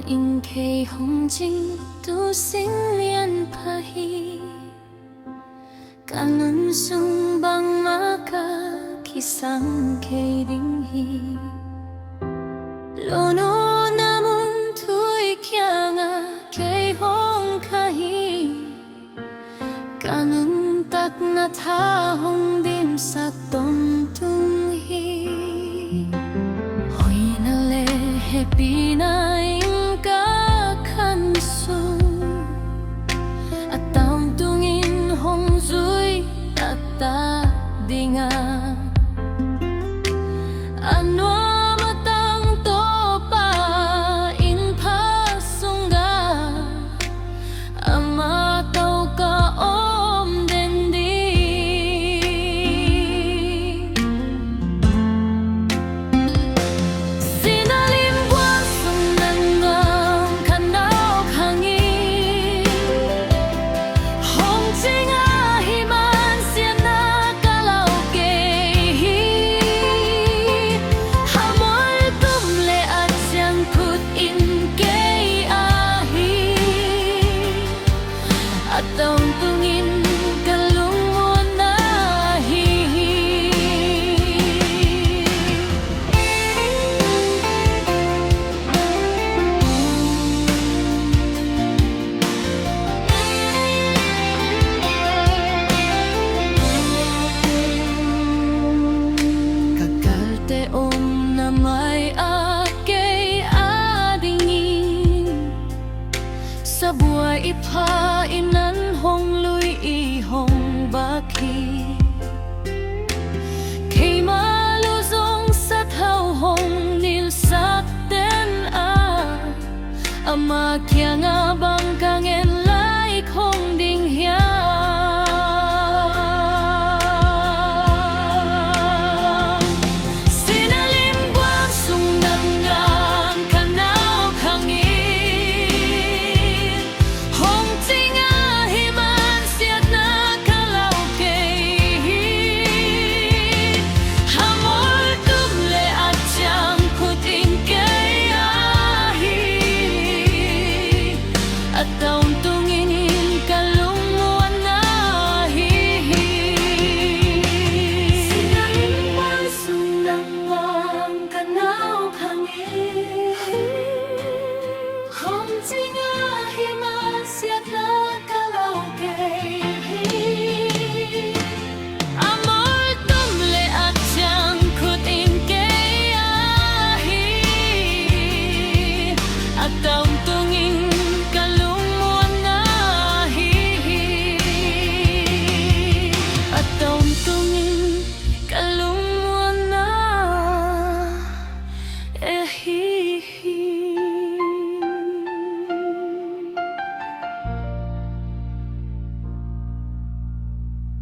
in kay hong jing tu sinh liên pa hi kanun sung bang maka kisang kay ding hi lono namun tui kya nga kay hong kahi kanun tak na tha hong dim sa tom tung hi hoy na le happy na ing ka kansung at taong tungin hong zui at ta dinga ano matang to pa in pasungga ama tau ka om dendi sinalim buwan sung nangang kanaw kangi hong tinga himan siya na kalaw kehi hamoy tumle at siyang put in kay ahi at ang tungin kalung mo nahi kagalte om na may akay adingin sa buhay ipainan hong luy ihong baki kay maluzong sa tao hong nilsak den ama kya nga ba